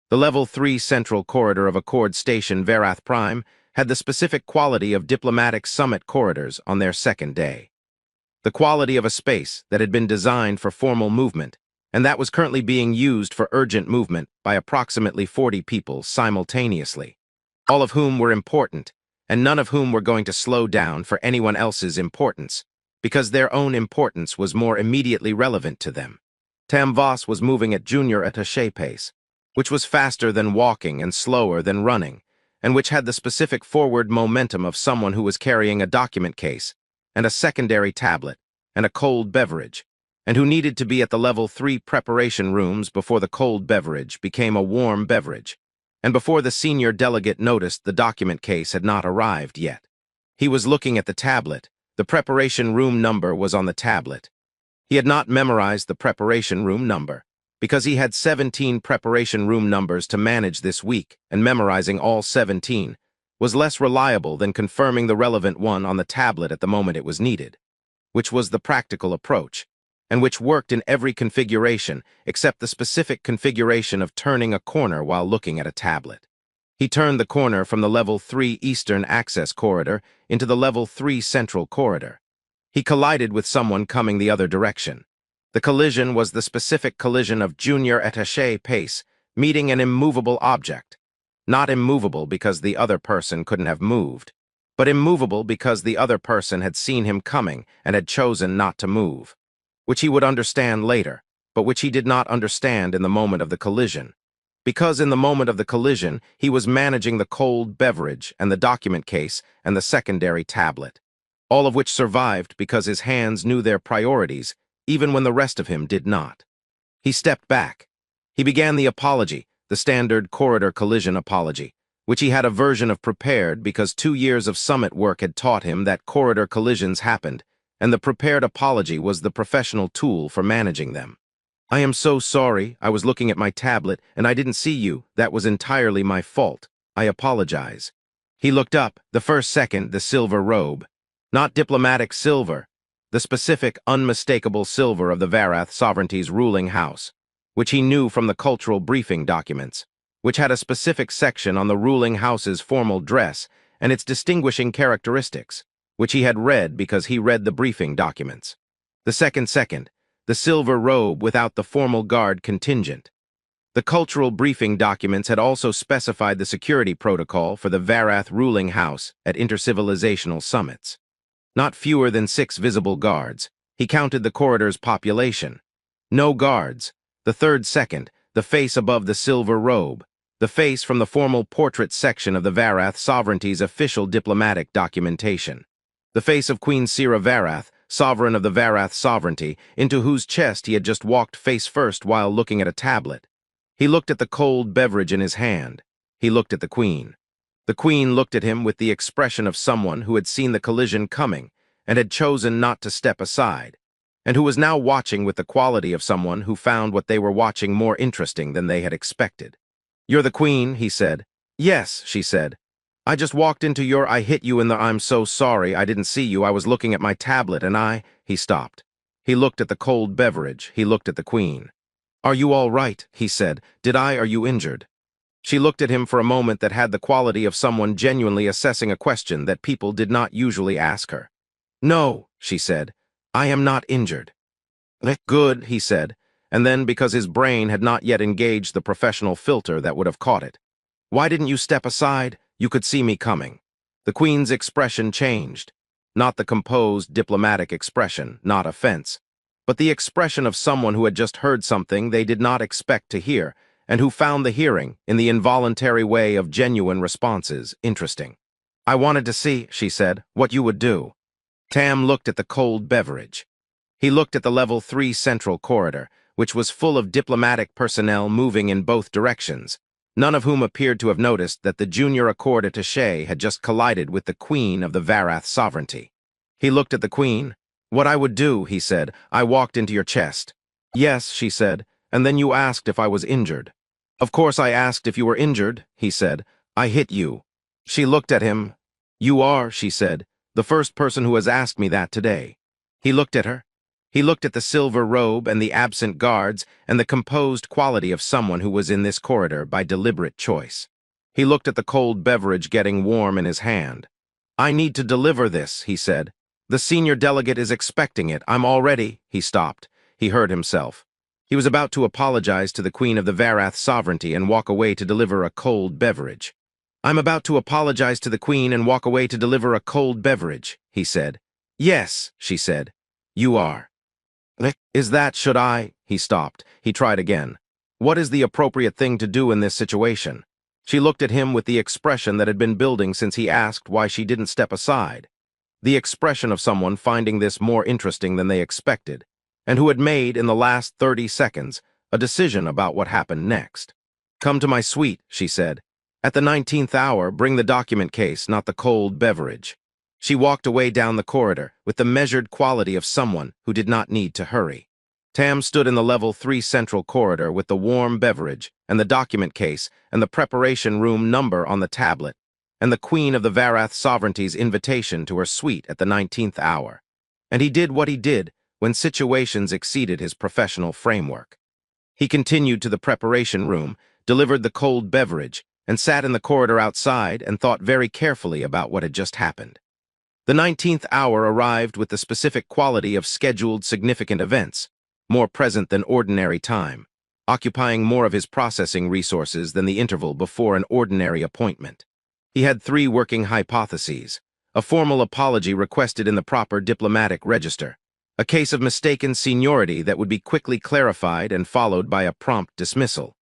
The Level 3 central corridor of Accord Station Varath Prime had the specific quality of diplomatic summit corridors on their second day. The quality of a space that had been designed for formal movement, and that was currently being used for urgent movement by approximately 40 people simultaneously, all of whom were important, and none of whom were going to slow down for anyone else's importance, because their own importance was more immediately relevant to them. Tam Voss was moving at junior attaché pace, which was faster than walking and slower than running, and which had the specific forward momentum of someone who was carrying a document case, and a secondary tablet, and a cold beverage, and who needed to be at the Level 3 preparation rooms before the cold beverage became a warm beverage, and before the senior delegate noticed the document case had not arrived yet. He was looking at the tablet. The preparation room number was on the tablet. He had not memorized the preparation room number, because he had 17 preparation room numbers to manage this week, and memorizing all 17 was less reliable than confirming the relevant one on the tablet at the moment it was needed, which was the practical approach, and which worked in every configuration except the specific configuration of turning a corner while looking at a tablet. He turned the corner from the Level 3 Eastern Access Corridor into the Level 3 Central Corridor. He collided with someone coming the other direction. The collision was the specific collision of junior attaché pace meeting an immovable object. Not immovable because the other person couldn't have moved, but immovable because the other person had seen him coming and had chosen not to move, which he would understand later, but which he did not understand in the moment of the collision. Because in the moment of the collision, he was managing the cold beverage and the document case and the secondary tablet, all of which survived because his hands knew their priorities, even when the rest of him did not. He stepped back. He began the apology, the standard corridor collision apology, which he had a version of prepared because 2 years of summit work had taught him that corridor collisions happened, and the prepared apology was the professional tool for managing them. "I am so sorry, I was looking at my tablet, and I didn't see you. That was entirely my fault. I apologize." He looked up, the first second, the silver robe. Not diplomatic silver, the specific, unmistakable silver of the Varath sovereignty's ruling house, which he knew from the cultural briefing documents, which had a specific section on the ruling house's formal dress and its distinguishing characteristics, which he had read because he read the briefing documents. The second, the silver robe without the formal guard contingent. The cultural briefing documents had also specified the security protocol for the Varath ruling house at intercivilizational summits. Not fewer than 6 visible guards. He counted the corridor's population. No guards. The second, the face above the silver robe. The face from the formal portrait section of the Varath sovereignty's official diplomatic documentation. The face of Queen Sira Varath, sovereign of the Varath sovereignty, into whose chest he had just walked face first while looking at a tablet. He looked at the cold beverage in his hand. He looked at the Queen. The Queen looked at him with the expression of someone who had seen the collision coming and had chosen not to step aside, and who was now watching with the quality of someone who found what they were watching more interesting than they had expected. "You're the Queen," he said. "Yes," she said. "I just walked into your I hit you in the I'm so sorry, I didn't see you, I was looking at my tablet and He stopped. He looked at the cold beverage, he looked at the Queen. "Are you all right?" he said. Are you injured?" She looked at him for a moment that had the quality of someone genuinely assessing a question that people did not usually ask her. "No," she said. "I am not injured." "Good," he said, and then because his brain had not yet engaged the professional filter that would have caught it. "Why didn't you step aside? You could see me coming." The Queen's expression changed. Not the composed, diplomatic expression, not offense, but the expression of someone who had just heard something they did not expect to hear, and who found the hearing, in the involuntary way of genuine responses, interesting. "I wanted to see," she said, "what you would do." Tam looked at the cold beverage. He looked at the Level 3 Central Corridor, which was full of diplomatic personnel moving in both directions, none of whom appeared to have noticed that the junior Accord attaché had just collided with the Queen of the Varath sovereignty. He looked at the Queen. "What I would do," he said. "I walked into your chest." "Yes," she said, "and then you asked if I was injured." "Of course I asked if you were injured," he said. "I hit you." She looked at him. "You are," she said, "the first person who has asked me that today." He looked at her. He looked at the silver robe and the absent guards and the composed quality of someone who was in this corridor by deliberate choice. He looked at the cold beverage getting warm in his hand. "I need to deliver this," he said. "The senior delegate is expecting it. I'm all ready." He stopped. He heard himself. He was about to apologize to the Queen of the Varath sovereignty and walk away to deliver a cold beverage. "I'm about to apologize to the Queen and walk away to deliver a cold beverage," he said. "Yes," she said. "You are." "Is that, should I?" He stopped. He tried again. "What is the appropriate thing to do in this situation?" She looked at him with the expression that had been building since he asked why she didn't step aside. The expression of someone finding this more interesting than they expected, and who had made, in the last 30 seconds, a decision about what happened next. "Come to my suite," she said. "At the 19th hour, bring the document case, not the cold beverage." She walked away down the corridor with the measured quality of someone who did not need to hurry. Tam stood in the level 3 central corridor with the warm beverage and the document case and the preparation room number on the tablet, and the Queen of the Varath sovereignty's invitation to her suite at the 19th hour. And he did what he did when situations exceeded his professional framework. He continued to the preparation room, delivered the cold beverage, and sat in the corridor outside and thought very carefully about what had just happened. The 19th hour arrived with the specific quality of scheduled significant events, more present than ordinary time, occupying more of his processing resources than the interval before an ordinary appointment. He had 3 working hypotheses: a formal apology requested in the proper diplomatic register, a case of mistaken seniority that would be quickly clarified and followed by a prompt dismissal.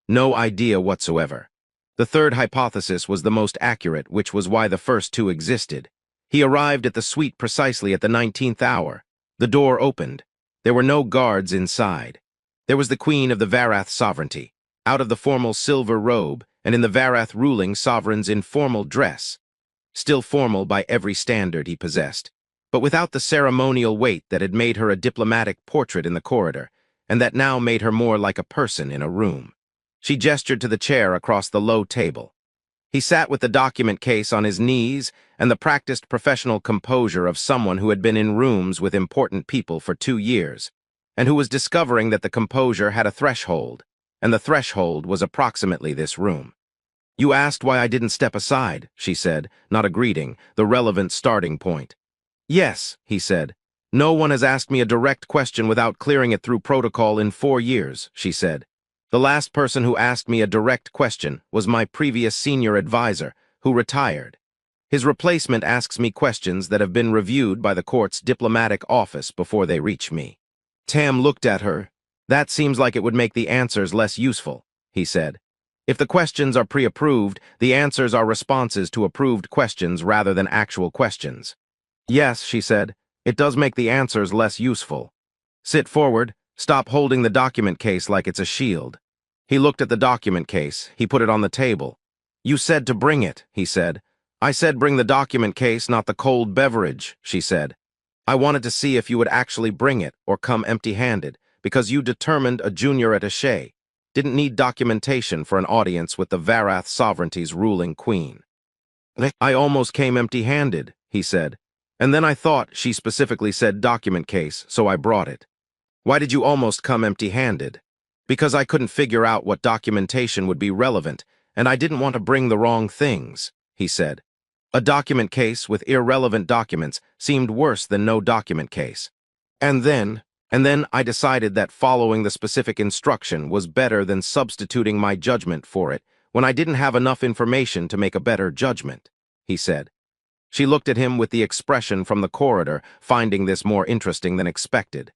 No idea whatsoever. The third hypothesis was the most accurate, which was why the first 2 existed. He arrived at the suite precisely at the 19th hour. The door opened. There were no guards inside. There was the Queen of the Varath sovereignty, out of the formal silver robe and in the Varath ruling sovereign's informal dress, still formal by every standard he possessed, but without the ceremonial weight that had made her a diplomatic portrait in the corridor, and that now made her more like a person in a room. She gestured to the chair across the low table. He sat with the document case on his knees and the practiced professional composure of someone who had been in rooms with important people for 2 years, and who was discovering that the composure had a threshold, and the threshold was approximately this room. "You asked why I didn't step aside," she said, not a greeting, the relevant starting point. "Yes," he said. "No one has asked me a direct question without clearing it through protocol in 4 years," she said. "The last person who asked me a direct question was my previous senior advisor, who retired. His replacement asks me questions that have been reviewed by the court's diplomatic office before they reach me." Tam looked at her. "That seems like it would make the answers less useful," he said. "If the questions are pre-approved, the answers are responses to approved questions rather than actual questions." "Yes," she said, "it does make the answers less useful. Sit forward. Stop holding the document case like it's a shield." He looked at the document case. He put it on the table. "You said to bring it," he said. "I said bring the document case, not the cold beverage," she said. "I wanted to see if you would actually bring it or come empty-handed, because you determined a junior attaché didn't need documentation for an audience with the Varath sovereignty's ruling queen." "I almost came empty-handed," he said. "And then I thought she specifically said document case, so I brought it." "Why did you almost come empty-handed?" "Because I couldn't figure out what documentation would be relevant, and I didn't want to bring the wrong things," he said. A document case with irrelevant documents seemed worse than no document case. And then I decided that following the specific instruction was better than substituting my judgment for it when I didn't have enough information to make a better judgment," he said. She looked at him with the expression from the corridor, finding this more interesting than expected.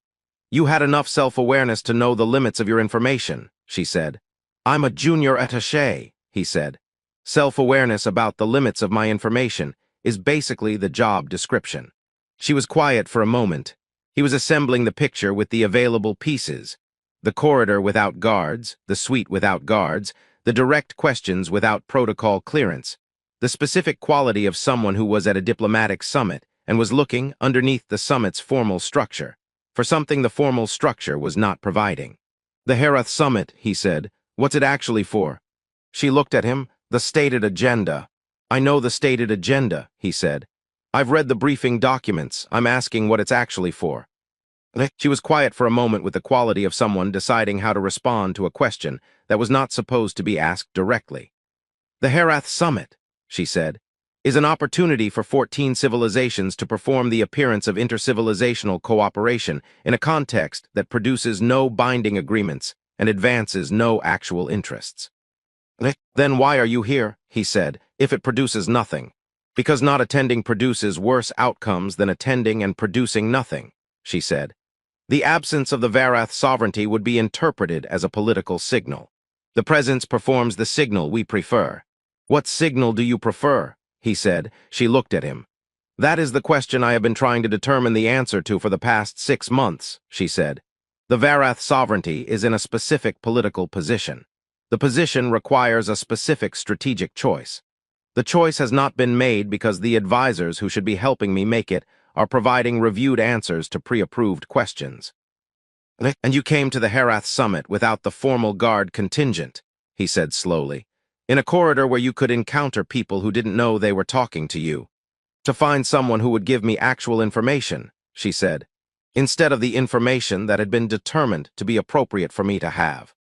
"You had enough self-awareness to know the limits of your information," she said. "I'm a junior attaché," he said. "Self-awareness about the limits of my information is basically the job description." She was quiet for a moment. He was assembling the picture with the available pieces: the corridor without guards, the suite without guards, the direct questions without protocol clearance, the specific quality of someone who was at a diplomatic summit and was looking, underneath the summit's formal structure, for something the formal structure was not providing. "The Herath Summit," he said. "What's it actually for?" She looked at him. "The stated agenda." "I know the stated agenda," he said. "I've read the briefing documents. I'm asking what it's actually for." She was quiet for a moment with the quality of someone deciding how to respond to a question that was not supposed to be asked directly. The Herath Summit, she said, is an opportunity for 14 civilizations to perform the appearance of intercivilizational cooperation in a context that produces no binding agreements and advances no actual interests. Then why are you here, he said, if it produces nothing? Because not attending produces worse outcomes than attending and producing nothing, she said. The absence of the Varath sovereignty would be interpreted as a political signal. The presence performs the signal we prefer. What signal do you prefer? He said. She looked at him. That is the question I have been trying to determine the answer to for the past 6 months, she said. The Varath sovereignty is in a specific political position. The position requires a specific strategic choice. The choice has not been made because the advisors who should be helping me make it are providing reviewed answers to pre-approved questions. And you came to the Herath Summit without the formal guard contingent, he said slowly, in a corridor where you could encounter people who didn't know they were talking to you. To find someone who would give me actual information, she said, instead of the information that had been determined to be appropriate for me to have.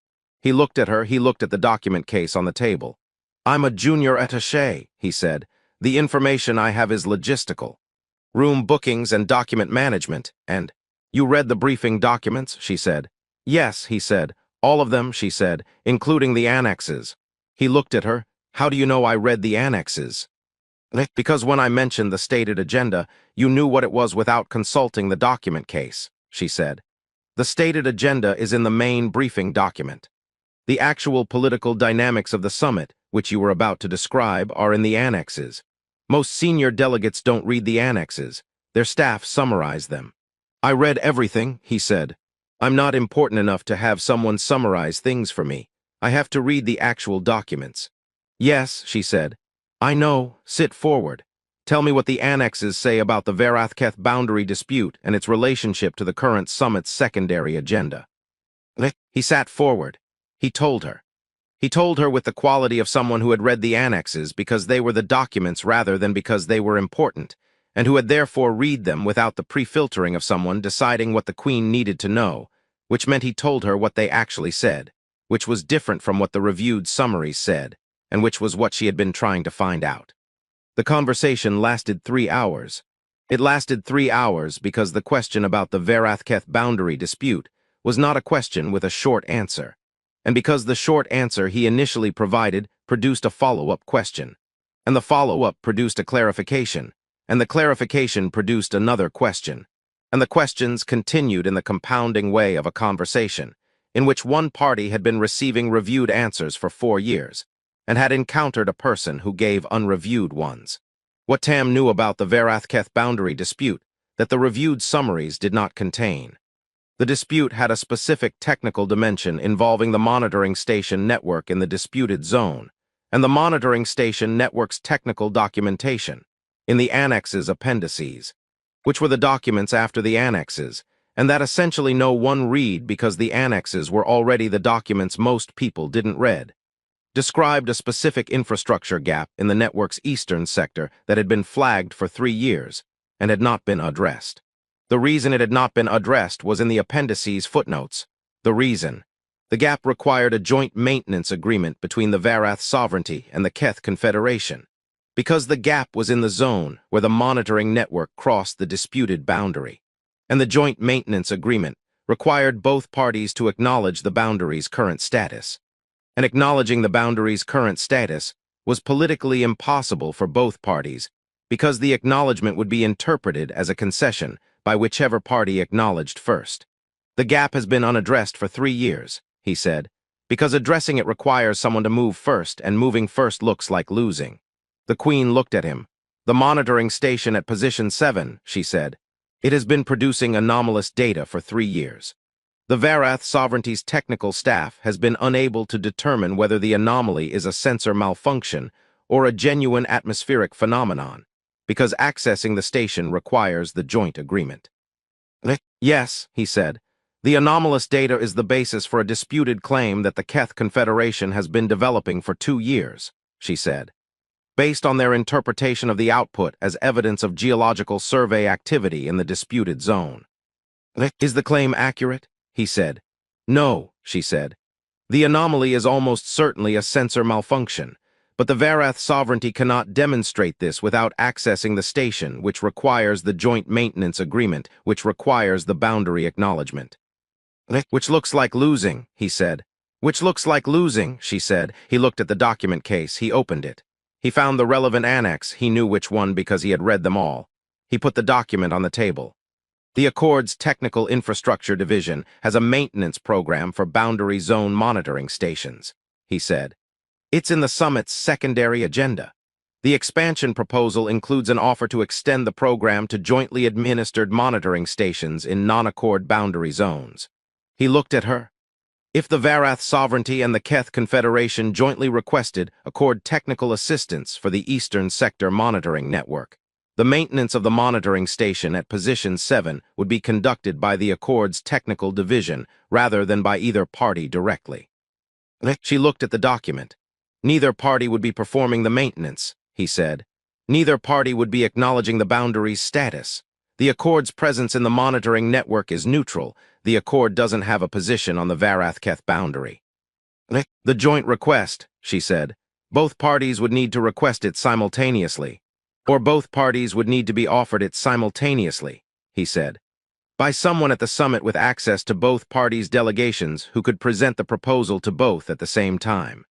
He looked at her, he looked at the document case on the table. I'm a junior attaché, he said. The information I have is logistical. Room bookings and document management, and you read the briefing documents, she said. Yes, he said. All of them, she said, including the annexes. He looked at her. How do you know I read the annexes? Because when I mentioned the stated agenda, you knew what it was without consulting the document case, she said. The stated agenda is in the main briefing document. The actual political dynamics of the summit, which you were about to describe, are in the annexes. Most senior delegates don't read the annexes. Their staff summarize them. I read everything, he said. I'm not important enough to have someone summarize things for me. I have to read the actual documents. Yes, she said. I know. Sit forward. Tell me what the annexes say about the Varathketh boundary dispute and its relationship to the current summit's secondary agenda. He sat forward. He told her. He told her with the quality of someone who had read the annexes because they were the documents rather than because they were important, and who had therefore read them without the pre-filtering of someone deciding what the Queen needed to know, which meant he told her what they actually said, which was different from what the reviewed summaries said, and which was what she had been trying to find out. The conversation lasted 3 hours. It lasted 3 hours because the question about the Varathketh boundary dispute was not a question with a short answer, and because the short answer he initially provided produced a follow-up question, and the follow-up produced a clarification, and the clarification produced another question, and the questions continued in the compounding way of a conversation, in which one party had been receiving reviewed answers for 4 years, and had encountered a person who gave unreviewed ones. What Tam knew about the Varathketh boundary dispute that the reviewed summaries did not contain. The dispute had a specific technical dimension involving the monitoring station network in the disputed zone, and the monitoring station network's technical documentation in the annexes appendices, which were the documents after the annexes, and that essentially no one read because the annexes were already the documents most people didn't read, described a specific infrastructure gap in the network's eastern sector that had been flagged for 3 years and had not been addressed. The reason it had not been addressed was in the appendices footnotes. The reason. The gap required a joint maintenance agreement between the Varath sovereignty and the Keth Confederation, because the gap was in the zone where the monitoring network crossed the disputed boundary, and the joint maintenance agreement required both parties to acknowledge the boundary's current status. And acknowledging the boundary's current status was politically impossible for both parties because the acknowledgement would be interpreted as a concession by whichever party acknowledged first. The gap has been unaddressed for 3 years, he said, because addressing it requires someone to move first, and moving first looks like losing. The Queen looked at him. The monitoring station at position 7, she said. It has been producing anomalous data for 3 years. The Varath sovereignty's technical staff has been unable to determine whether the anomaly is a sensor malfunction or a genuine atmospheric phenomenon, because accessing the station requires the joint agreement. Yes, he said. The anomalous data is the basis for a disputed claim that the Keth Confederation has been developing for 2 years, she said, based on their interpretation of the output as evidence of geological survey activity in the disputed zone. Is the claim accurate? He said. No, she said. The anomaly is almost certainly a sensor malfunction, but the Varath sovereignty cannot demonstrate this without accessing the station, which requires the joint maintenance agreement, which requires the boundary acknowledgement. Which looks like losing, he said. Which looks like losing, she said. He looked at the document case. He opened it. He found the relevant annex. He knew which one because he had read them all. He put the document on the table. The Accord's Technical Infrastructure Division has a maintenance program for boundary zone monitoring stations, he said. It's in the summit's secondary agenda. The expansion proposal includes an offer to extend the program to jointly administered monitoring stations in non-Accord boundary zones. He looked at her. If the Varath Sovereignty and the Keth Confederation jointly requested Accord technical assistance for the Eastern Sector Monitoring Network, the maintenance of the monitoring station at Position 7 would be conducted by the Accord's Technical Division rather than by either party directly. She looked at the document. Neither party would be performing the maintenance, he said. Neither party would be acknowledging the boundary's status. The Accord's presence in the monitoring network is neutral. The Accord doesn't have a position on the Varath-Keth boundary. The joint request, she said. Both parties would need to request it simultaneously. Or both parties would need to be offered it simultaneously, he said. By someone at the summit with access to both parties' delegations who could present the proposal to both at the same time.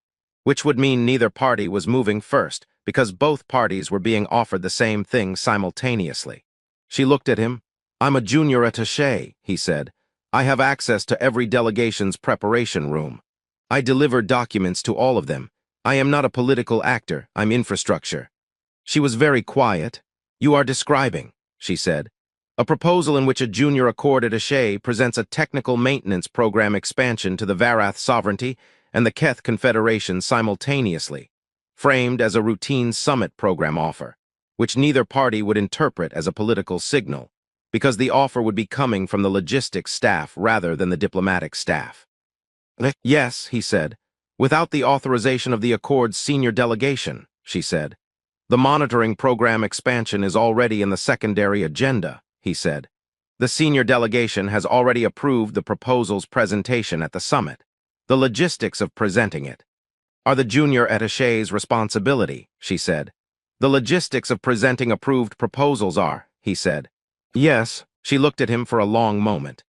Which would mean neither party was moving first, because both parties were being offered the same thing simultaneously. She looked at him. I'm a junior attaché, he said. I have access to every delegation's preparation room. I deliver documents to all of them. I am not a political actor, I'm infrastructure. She was very quiet. You are describing, she said, a proposal in which a junior Accord attaché presents a technical maintenance program expansion to the Varath Sovereignty and the Keth Confederation simultaneously, framed as a routine summit program offer, which neither party would interpret as a political signal, because the offer would be coming from the logistics staff rather than the diplomatic staff. Yes, he said, without the authorization of the Accord's senior delegation, she said. The monitoring program expansion is already in the secondary agenda, he said. The senior delegation has already approved the proposal's presentation at the summit. The logistics of presenting it are the junior attaché's responsibility, she said. The logistics of presenting approved proposals are, he said. Yes, she looked at him for a long moment.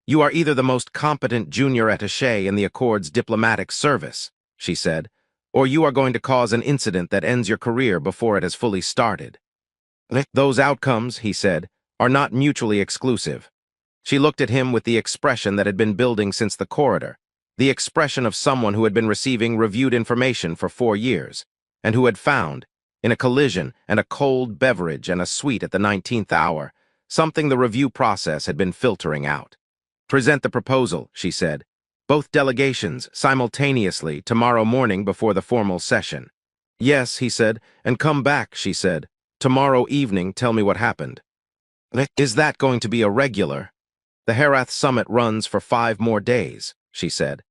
You are either the most competent junior attaché in the Accord's diplomatic service, she said, or you are going to cause an incident that ends your career before it has fully started. Those outcomes, he said, are not mutually exclusive. She looked at him with the expression that had been building since the corridor, the expression of someone who had been receiving reviewed information for 4 years, and who had found, in a collision and a cold beverage and a sweet at the 19th hour, something the review process had been filtering out. Present the proposal, she said. Both delegations, simultaneously, tomorrow morning before the formal session. Yes, he said, and come back, she said. Tomorrow evening, tell me what happened. Is that going to be a regular? The Herath Summit runs for 5 more days, she said.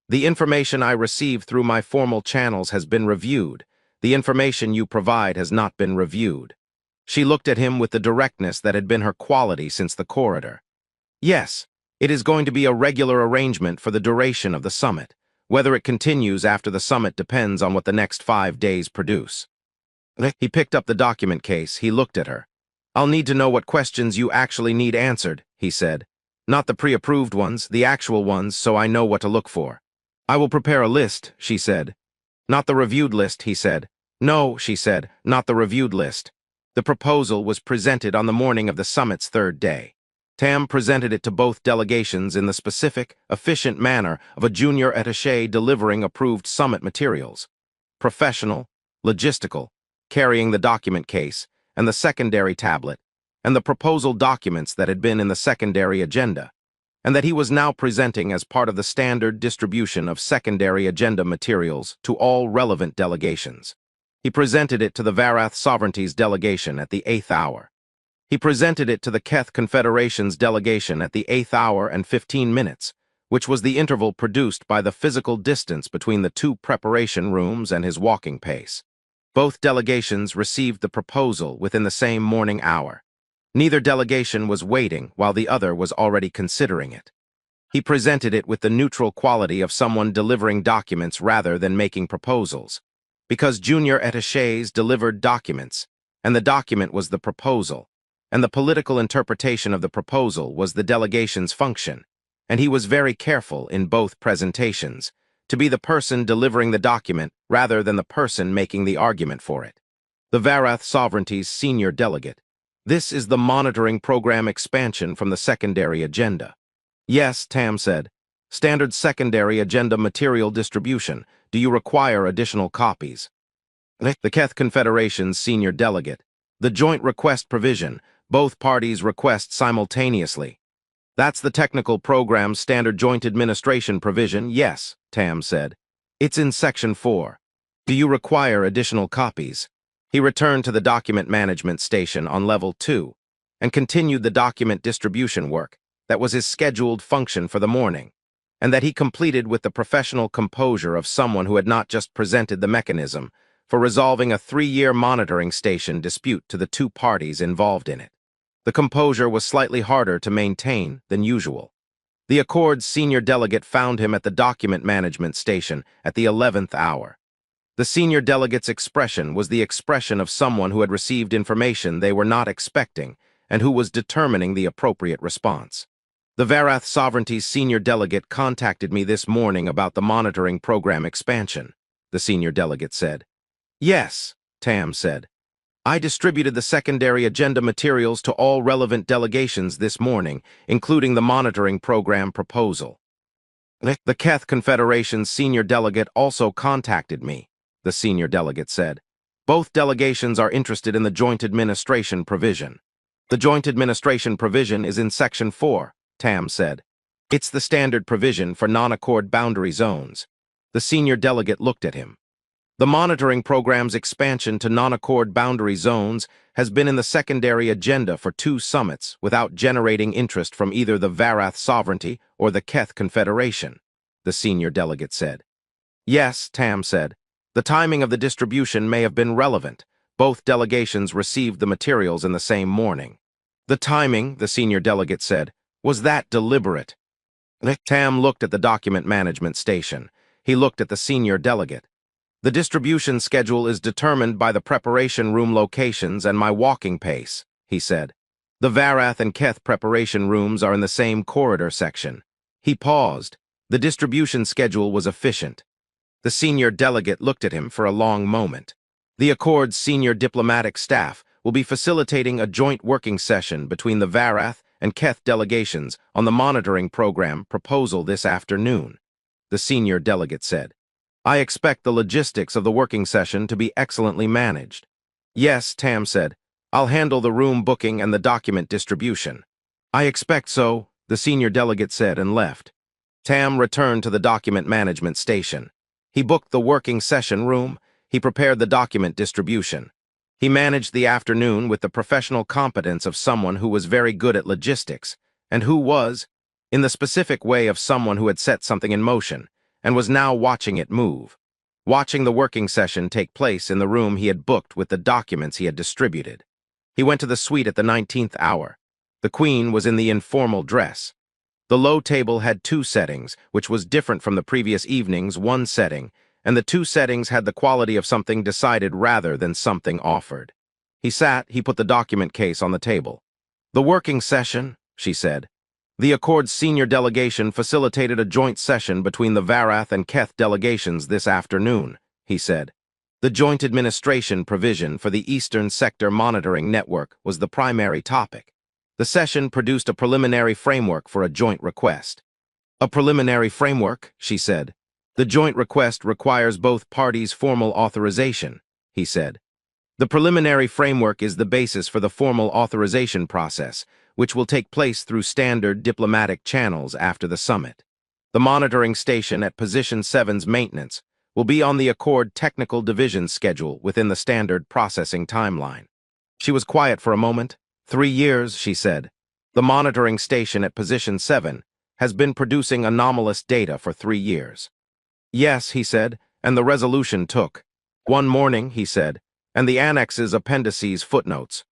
The information I receive through my formal channels has been reviewed. The information you provide has not been reviewed. She looked at him with the directness that had been her quality since the corridor. Yes. It is going to be a regular arrangement for the duration of the summit. Whether it continues after the summit depends on what the next 5 days produce. He picked up the document case. He looked at her. I'll need to know what questions you actually need answered, he said. Not the pre-approved ones, the actual ones, so I know what to look for. I will prepare a list, she said. Not the reviewed list, he said. No, she said, not the reviewed list. The proposal was presented on the morning of the summit's 3rd day. Tam presented it to both delegations in the specific, efficient manner of a junior attaché delivering approved summit materials. Professional, logistical, carrying the document case, and the secondary tablet, and the proposal documents that had been in the secondary agenda, and that he was now presenting as part of the standard distribution of secondary agenda materials to all relevant delegations. He presented it to the Varath Sovereignty's delegation at the 8th hour. He presented it to the Keth Confederation's delegation at the 8th hour and 15 minutes, which was the interval produced by the physical distance between the 2 preparation rooms and his walking pace. Both delegations received the proposal within the same morning hour. Neither delegation was waiting while the other was already considering it. He presented it with the neutral quality of someone delivering documents rather than making proposals, because junior attachés delivered documents, and the document was the proposal, and the political interpretation of the proposal was the delegation's function, and he was very careful in both presentations to be the person delivering the document rather than the person making the argument for it. The Varath Sovereignty's senior delegate. This is the monitoring program expansion from the secondary agenda. Yes, Tam said. Standard secondary agenda material distribution. Do you require additional copies? The Keth Confederation's senior delegate. The joint request provision. Both parties request simultaneously. That's the technical program's standard joint administration provision, yes, Tam said. It's in Section 4. Do you require additional copies? He returned to the document management station on Level 2 and continued the document distribution work that was his scheduled function for the morning, and that he completed with the professional composure of someone who had not just presented the mechanism for resolving a 3-year monitoring station dispute to the two parties involved in it. The composure was slightly harder to maintain than usual. The Accord's senior delegate found him at the document management station at the 11th hour. The senior delegate's expression was the expression of someone who had received information they were not expecting and who was determining the appropriate response. The Varath Sovereignty's senior delegate contacted me this morning about the monitoring program expansion, the senior delegate said. Yes, Tam said. I distributed the secondary agenda materials to all relevant delegations this morning, including the monitoring program proposal. The Keth Confederation's senior delegate also contacted me, the senior delegate said. Both delegations are interested in the joint administration provision. The joint administration provision is in Section 4, Tam said. It's the standard provision for non-accord boundary zones. The senior delegate looked at him. The monitoring program's expansion to non-accord boundary zones has been in the secondary agenda for 2 summits without generating interest from either the Varath Sovereignty or the Keth Confederation, the senior delegate said. Yes, Tam said. The timing of the distribution may have been relevant. Both delegations received the materials in the same morning. The timing, the senior delegate said, was that deliberate? Tam looked at the document management station. He looked at the senior delegate. The distribution schedule is determined by the preparation room locations and my walking pace, he said. The Varath and Keth preparation rooms are in the same corridor section. He paused. The distribution schedule was efficient. The senior delegate looked at him for a long moment. The Accord's senior diplomatic staff will be facilitating a joint working session between the Varath and Keth delegations on the monitoring program proposal this afternoon, the senior delegate said. I expect the logistics of the working session to be excellently managed. Yes, Tam said. I'll handle the room booking and the document distribution. I expect so, the senior delegate said and left. Tam returned to the document management station. He booked the working session room. He prepared the document distribution. He managed the afternoon with the professional competence of someone who was very good at logistics, and who was, in the specific way of someone who had set something in motion, and was now watching it move, watching the working session take place in the room he had booked with the documents he had distributed. He went to the suite at the 19th hour. The Queen was in the informal dress. The low table had 2 settings, which was different from the previous evening's 1 setting, and the 2 settings had the quality of something decided rather than something offered. He put the document case on the table. The working session, she said. The Accord's senior delegation facilitated a joint session between the Varath and Keth delegations this afternoon, he said. The joint administration provision for the Eastern Sector Monitoring Network was the primary topic. The session produced a preliminary framework for a joint request. A preliminary framework, she said. The joint request requires both parties' formal authorization, he said. The preliminary framework is the basis for the formal authorization process, which will take place through standard diplomatic channels after the summit. The monitoring station at Position 7's maintenance will be on the Accord Technical Division schedule within the standard processing timeline. She was quiet for a moment. 3 years, she said. The monitoring station at Position 7 has been producing anomalous data for 3 years. Yes, he said, and the resolution took 1 morning, he said, and the annexes, appendices, footnotes.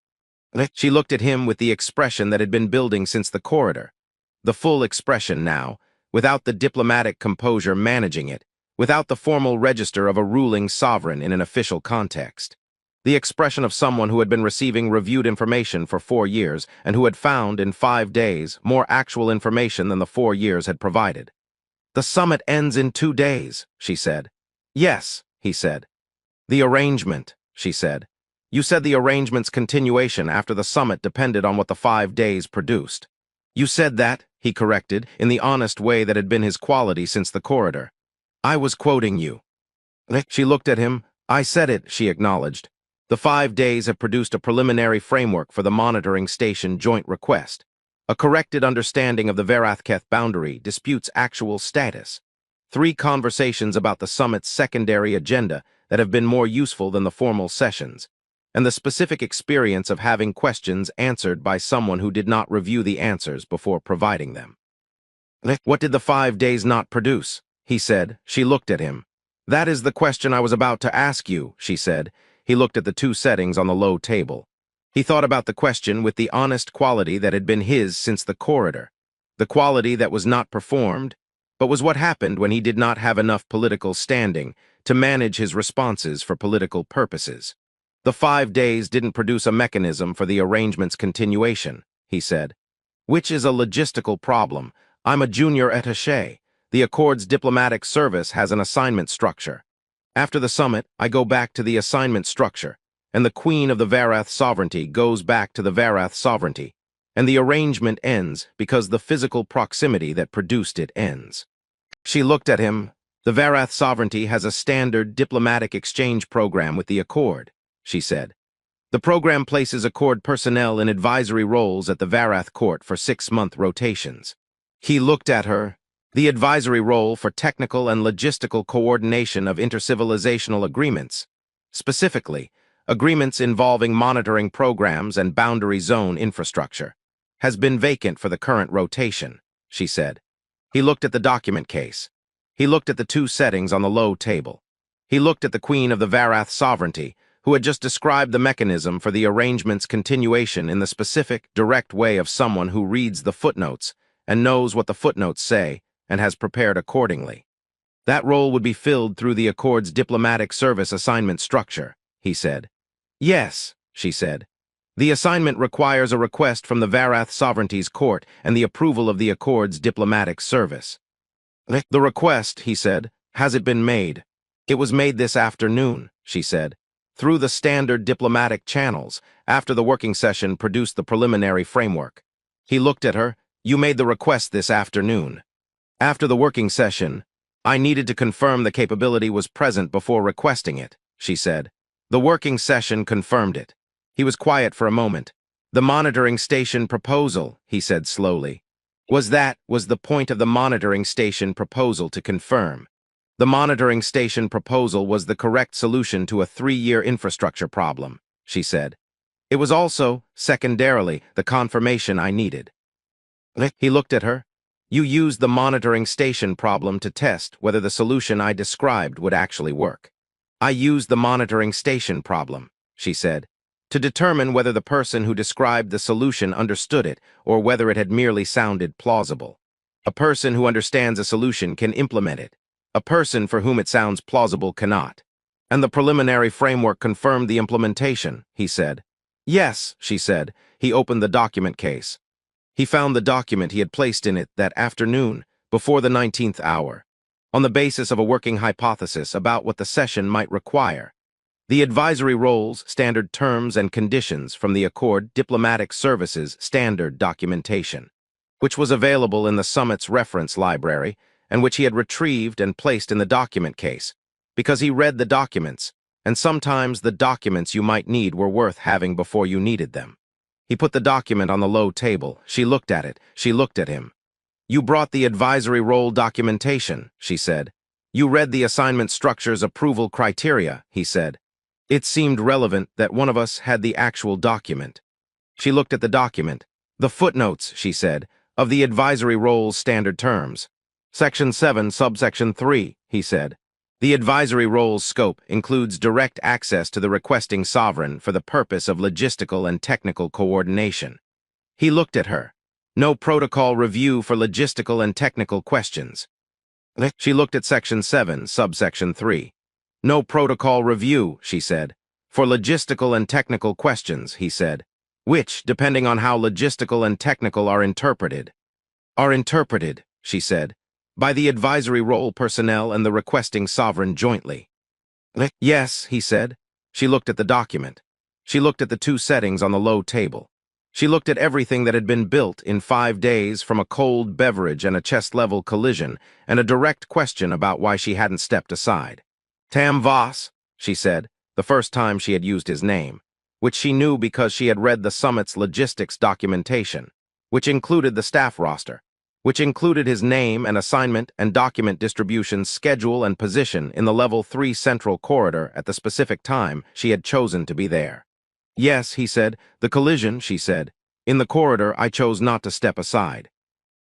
She looked at him with the expression that had been building since the corridor. The full expression now, without the diplomatic composure managing it, without the formal register of a ruling sovereign in an official context. The expression of someone who had been receiving reviewed information for 4 years and who had found, in 5 days, more actual information than the 4 years had provided. "The summit ends in 2 days," she said. "Yes," he said. "The arrangement," she said. "You said the arrangement's continuation after the summit depended on what the 5 days produced." "You said that," he corrected, in the honest way that had been his quality since the corridor. "I was quoting you." She looked at him. "I said it," she acknowledged. "The 5 days have produced a preliminary framework for the monitoring station joint request. A corrected understanding of the Varathketh boundary disputes actual status. 3 conversations about the summit's secondary agenda that have been more useful than the formal sessions, and the specific experience of having questions answered by someone who did not review the answers before providing them." "What did the 5 days not produce?" he said. She looked at him. "That is the question I was about to ask you," she said. He looked at the 2 settings on the low table. He thought about the question with the honest quality that had been his since the corridor. The quality that was not performed, but was what happened when he did not have enough political standing to manage his responses for political purposes. "The 5 days didn't produce a mechanism for the arrangement's continuation," he said. "Which is a logistical problem. I'm a junior attaché. The Accord's diplomatic service has an assignment structure. After the summit, I go back to the assignment structure, and the Queen of the Varath sovereignty goes back to the Varath sovereignty, and the arrangement ends because the physical proximity that produced it ends." She looked at him. "The Varath sovereignty has a standard diplomatic exchange program with the Accord," she said. "The program places Accord personnel in advisory roles at the Varath court for 6-month rotations." He looked at her. "The advisory role for technical and logistical coordination of intercivilizational agreements, specifically, agreements involving monitoring programs and boundary zone infrastructure, has been vacant for the current rotation," she said. He looked at the document case. He looked at the 2 settings on the low table. He looked at the Queen of the Varath sovereignty, who had just described the mechanism for the arrangement's continuation in the specific, direct way of someone who reads the footnotes and knows what the footnotes say and has prepared accordingly. "That role would be filled through the Accord's diplomatic service assignment structure," he said. "Yes," she said. "The assignment requires a request from the Varath sovereignty's court and the approval of the Accord's diplomatic service." "The request," he said, "has it been made?" "It was made this afternoon," she said, "through the standard diplomatic channels, after the working session produced the preliminary framework." He looked at her. "You made the request this afternoon." "After the working session, I needed to confirm the capability was present before requesting it," she said. "The working session confirmed it." He was quiet for a moment. "The monitoring station proposal," he said slowly. Was the point of the monitoring station proposal to confirm. The monitoring station proposal was the correct solution to a 3-year infrastructure problem, she said. It was also, secondarily, the confirmation I needed. He looked at her. "You used the monitoring station problem to test whether the solution I described would actually work." "I used the monitoring station problem," she said, "to determine whether the person who described the solution understood it or whether it had merely sounded plausible. A person who understands a solution can implement it. A person for whom it sounds plausible cannot. And the preliminary framework confirmed the implementation," he said. "Yes," she said. He opened the document case. He found the document he had placed in it that afternoon, before the 19th hour, on the basis of a working hypothesis about what the session might require. The advisory roles, standard terms, and conditions from the Accord Diplomatic Services standard documentation, which was available in the summit's reference library and which he had retrieved and placed in the document case, because he read the documents, and sometimes the documents you might need were worth having before you needed them. He put the document on the low table. She looked at it. She looked at him. "You brought the advisory role documentation," she said. "You read the assignment structure's approval criteria," he said. It seemed relevant that one of us had the actual document. She looked at the document. "The footnotes," she said, "of the advisory role's standard terms. Section 7, subsection 3, he said. The advisory role's scope includes direct access to the requesting sovereign for the purpose of logistical and technical coordination. He looked at her. No protocol review for logistical and technical questions. She looked at Section 7, Subsection 3. No protocol review, she said. For logistical and technical questions, he said, which, depending on how logistical and technical are interpreted, she said, by the advisory role personnel and the requesting sovereign jointly. Yes, he said. She looked at the document. She looked at the two settings on the low table. She looked at everything that had been built in 5 days, from a cold beverage and a chest-level collision, and a direct question about why she hadn't stepped aside. Tam Voss, she said, the first time she had used his name, which she knew because she had read the summit's logistics documentation, which included the staff roster, which included his name and assignment and document distribution schedule and position in the Level 3 central corridor at the specific time she had chosen to be there. Yes, he said, the collision, she said. In the corridor, I chose not to step aside.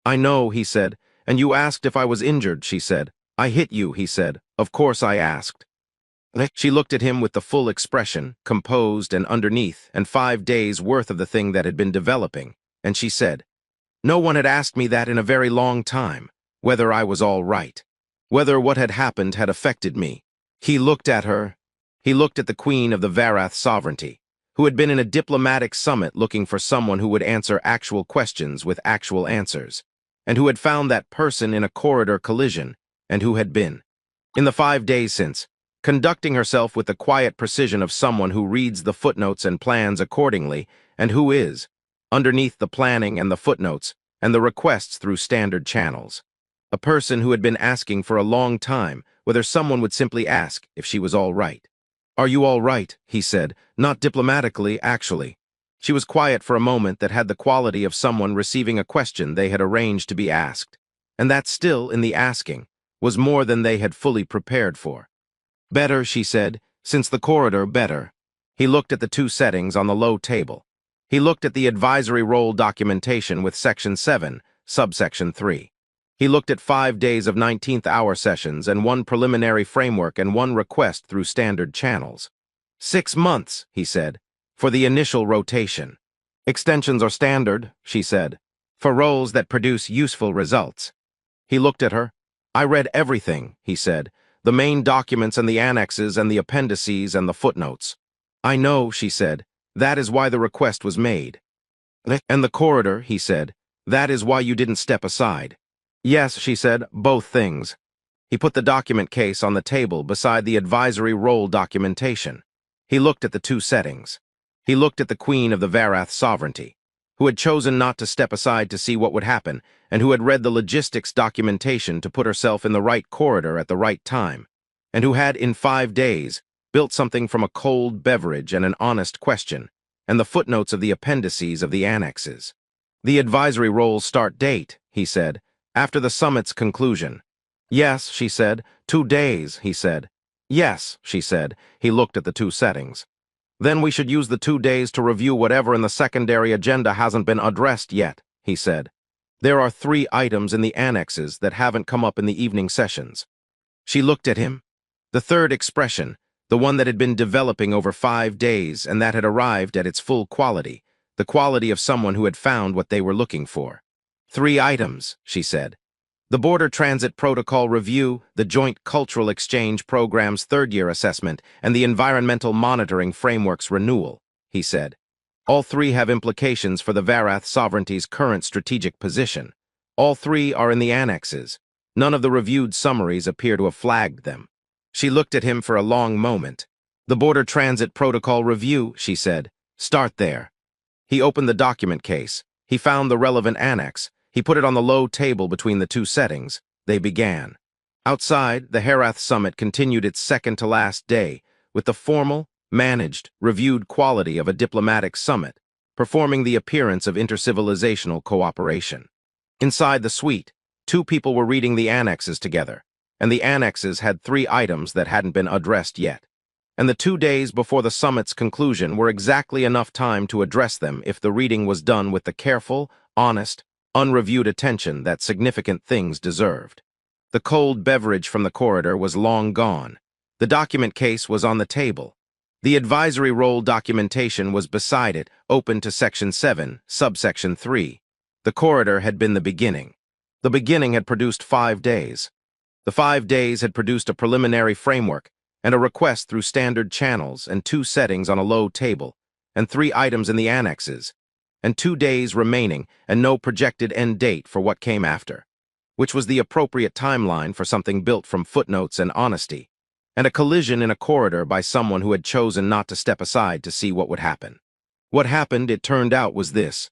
I know, he said, and you asked if I was injured, she said. I hit you, he said. Of course I asked. She looked at him with the full expression, composed and underneath, and 5 days' worth of the thing that had been developing, and she said, no one had asked me that in a very long time, whether I was all right, whether what had happened had affected me. He looked at her. He looked at the Queen of the Varath sovereignty, who had been in a diplomatic summit looking for someone who would answer actual questions with actual answers, and who had found that person in a corridor collision, and who had been, in the 5 days since, conducting herself with the quiet precision of someone who reads the footnotes and plans accordingly, and who is, underneath the planning and the footnotes and the requests through standard channels. A person who had been asking for a long time whether someone would simply ask if she was all right. Are you all right? He said, not diplomatically, actually. She was quiet for a moment that had the quality of someone receiving a question they had arranged to be asked, and that still, in the asking, was more than they had fully prepared for. Better, she said, since the corridor, better. He looked at the two settings on the low table. He looked at the advisory role documentation with Section 7, Subsection 3. He looked at 5 days of 19th hour sessions and 1 preliminary framework and 1 request through standard channels. 6 months, he said, for the initial rotation. Extensions are standard, she said, for roles that produce useful results. He looked at her. I read everything, he said, the main documents and the annexes and the appendices and the footnotes. I know, she said. That is why the request was made. And the corridor, he said, that is why you didn't step aside. Yes, she said, both things. He put the document case on the table beside the advisory role documentation. He looked at the two settings. He looked at the Queen of the Varath sovereignty, who had chosen not to step aside to see what would happen, and who had read the logistics documentation to put herself in the right corridor at the right time, and who had, in 5 days, built something from a cold beverage and an honest question, and the footnotes of the appendices of the annexes. The advisory role's start date, he said, after the summit's conclusion. Yes, she said. 2 days, he said. Yes, she said. He looked at the two settings. Then we should use the 2 days to review whatever in the secondary agenda hasn't been addressed yet, he said. There are 3 items in the annexes that haven't come up in the evening sessions. She looked at him. The third expression, the one that had been developing over 5 days and that had arrived at its full quality, the quality of someone who had found what they were looking for. 3 items, she said. The Border Transit Protocol Review, the Joint Cultural Exchange Program's 3rd-year assessment, and the Environmental Monitoring Framework's renewal, he said. All 3 have implications for the Varath sovereignty's current strategic position. All 3 are in the annexes. None of the reviewed summaries appear to have flagged them. She looked at him for a long moment. The Border Transit Protocol Review, she said. Start there. He opened the document case. He found the relevant annex. He put it on the low table between the two settings. They began. Outside, the Herath Summit continued its second-to-last day, with the formal, managed, reviewed quality of a diplomatic summit, performing the appearance of intercivilizational cooperation. Inside the suite, 2 people were reading the annexes together, and the annexes had 3 items that hadn't been addressed yet. And the 2 days before the summit's conclusion were exactly enough time to address them if the reading was done with the careful, honest, unreviewed attention that significant things deserved. The cold beverage from the corridor was long gone. The document case was on the table. The advisory roll documentation was beside it, open to Section 7, Subsection 3. The corridor had been the beginning. The beginning had produced 5 days. The 5 days had produced a preliminary framework and a request through standard channels and 2 settings on a low table and 3 items in the annexes, and 2 days remaining and no projected end date for what came after, which was the appropriate timeline for something built from footnotes and honesty, and a collision in a corridor by someone who had chosen not to step aside to see what would happen. What happened, it turned out, was this.